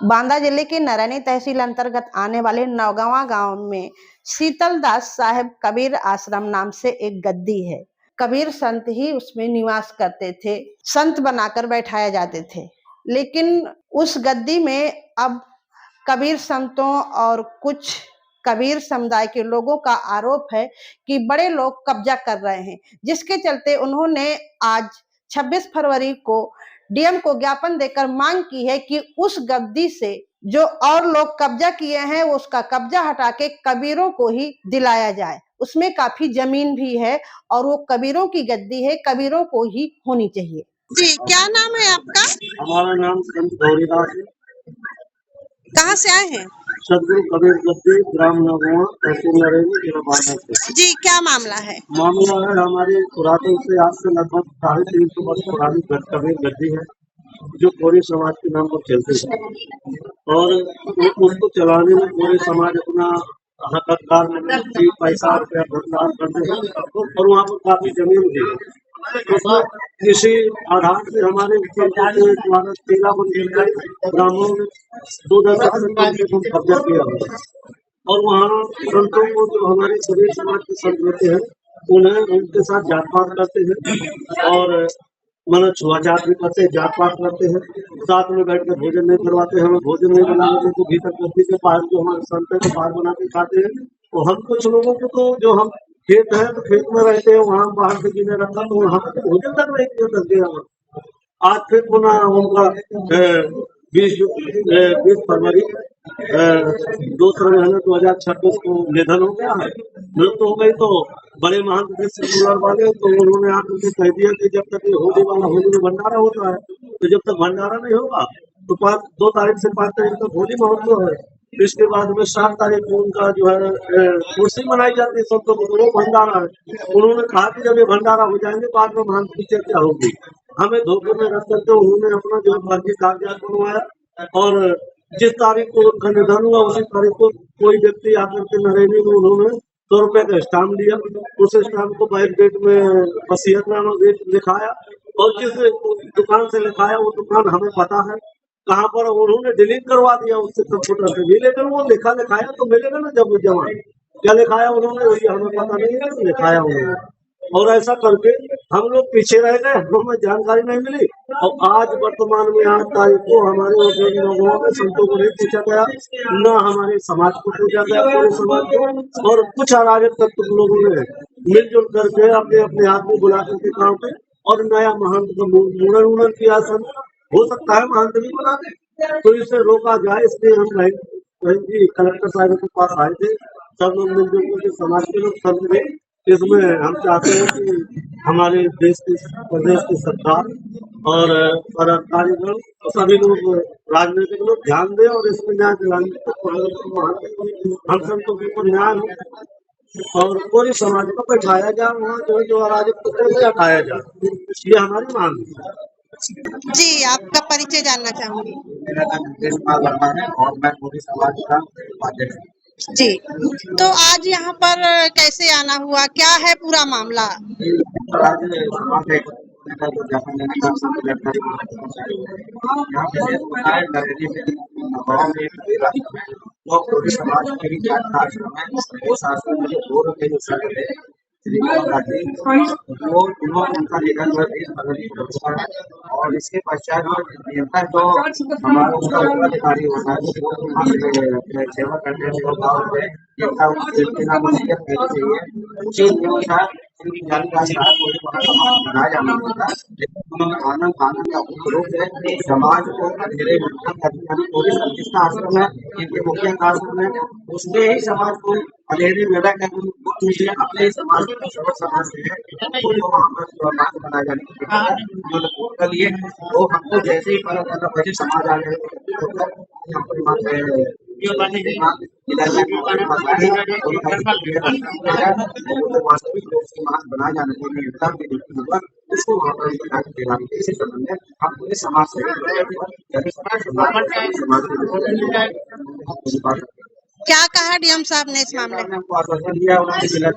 बांदा जिले के नरैनी तहसील अंतर्गत आने वाले नौगावा गांव में शीतलदास साहेब कबीर आश्रम नाम से एक गद्दी है। कबीर संत ही उसमें निवास करते थे, संत बनाकर बैठाए जाते थे। लेकिन उस गद्दी में अब कबीर संतों और कुछ कबीर समुदाय के लोगों का आरोप है कि बड़े लोग कब्जा कर रहे हैं, जिसके चलते उन्होंने आज 26 फरवरी को डीएम को ज्ञापन देकर मांग की है कि उस गद्दी से जो और लोग कब्जा किए हैं उसका कब्जा हटा के कबीरों को ही दिलाया जाए। उसमें काफी जमीन भी है और वो कबीरों की गद्दी है, कबीरों को ही होनी चाहिए। जी, क्या नाम है आपका? हमारा नाम संत गौरीदास है। कहाँ से आए हैं? सदगुरु कबीर गद्दी, ग्राम नौगावा, तहसील नरैनी, जिला बांदा से। जी, क्या मामला है? मामला है हमारे पुरातन से आज से लगभग 350 वर्ष पुरानी कबीर गद्दी है, जो कोरी समाज के नाम पर चलती है और उसको चलाने में पूरे समाज अपना हकदार में पैसा रुपया भुगतान करते हैं और वहाँ पर काफी जमीन भी है। उसमें किसी आधार से हमारे द्वारा 13 ग्रामों में 2 दशक कब्जा किया हुआ और वहाँ संतों को जो हमारे कबीर समाज के संत होते हैं उन्हें उनके साथ जात पात करते हैं और मतलब छुआछात भी करते हैं, जात पात करते हैं, साथ में बैठ कर भोजन नहीं करवाते, हमें भोजन नहीं बनाने देते, भीतर गद्दी के पास जो हमारे संत है तो बाहर बना के खाते हैं। तो हम कुछ लोगों को तो जो हम खेत है तो खेत में रहते हैं, वहाँ बाहर से गिने रखा तो वहाँ पे भोजन तक नहीं किया करते। आज फिर पुनः उनका 20 फरवरी दूसरा महीने 2026 को निधन हो गया है। मृत्यु हो गई तो बड़े महंत थे सेकुलर वाले, तो उन्होंने आकर कह दिया कि जब तक ये होली में भंडारा होता है तो जब तक भंडारा नहीं होगा तो 2 तारीख से 5 तारीख तक होली महोत्सव है। इसके बाद में 7 तारीख को उनका जो है कुर्सी मनाई जाती है सबको, वो भंडारा है। उन्होंने कहा कि जब ये भंडारा हो जाएंगे बाद में महंत की चर्चा होगी। हमें धोखे में रख करके उन्होंने अपना जो फर्जी कागजात बनवाया और जिस तारीख को उनका निधन हुआ उसी तारीख को कोई व्यक्ति आकर के नरैनी में उन्होंने 100 रुपए का स्टाम्प दिया। उस स्टाम्प को बैक डेट में वसीयतनामा लिखाया और जिस दुकान से लिखाया वो दुकान हमें पता है कहाँ पर, उन्होंने डिलीट करवा दिया उससे कंप्यूटर से भी, लेकिन वो लिखाया तो मिलेगा ना जब जमा क्या लिखाया उन्होंने वही हमें पता नहीं है कि लिखाया उन्होंने। और ऐसा करके हम लोग पीछे रह गए, हमें जानकारी नहीं मिली और आज वर्तमान में 8 तारीख को हमारे लोगों में संतों को नहीं पूछा गया, न हमारे समाज को पूछा गया, पूरे समाज को। और कुछ अराजक तत्व लोगों ने मिलजुल करके अपने अपने आदमी बुला करके गाँव पे और नया महंत का मुड़न किया। सन हो सकता है महंत भी बना दे, तो इसे रोका जाए, इसलिए हम कलेक्टर साहब के पास आए थे। सब लोग मिलजुल करके समाज के लोग समझे। इसमें हम चाहते हैं कि हमारे देश की प्रदेश की सरकार और अधिकारीगण सभी लोग राजनीतिक लोग ध्यान दें और इसमें न्याय दिलाने हम संतों के ऊपर न्याय हो और पूरी समाज को बैठाया जाए, वहाँ जो अराजक तत्व से हटाया जाए, ये हमारी मांग है। जी, आपका परिचय जानना चाहूंगी। मेरा नाम देशपाल वर्मा है और मैं पूरी समाज का उपाध्यक्ष हूँ। जी, तो आज यहाँ पर कैसे आना हुआ, क्या है पूरा मामला? आज समाज एक जो ज्ञापन देने का यहाँ पे नरैनी में नौगावा में एक कबीर आश्रम है, वो पूरी समाज के लिए आश्रम है। इस आश्रम में 2 रुपये जो सर थे श्री बाबा जी वो उनका निधन हुआ 20 फरवरी को हुआ है। और इसके पश्चात निरंतर जो हमारा उसका उत्तराधिकारी होता है वो सेवा करने बनाया जाना था, लेकिन उन्होंने आनंद का रूप है समाज को अंधेरे पूरी प्रतिष्ठा आश्रम है, इनके मुखिया का आश्रम है, उसने ही समाज को अंधेरे वेला का अपने समाज को समाज से है वहाँ पर बनाया जाने के लिए वो हमको जैसे ही पता चला बजे समाज आ गए वास्तविक रूप से समाज बनाए जाने के लिए उसको वहाँ पर दिलाने इसी संबंध में हम पूरे समाज से क्या कहा डीएम साहब ने इस मामले में? हमको आश्वासन दिया उन्होंने जिला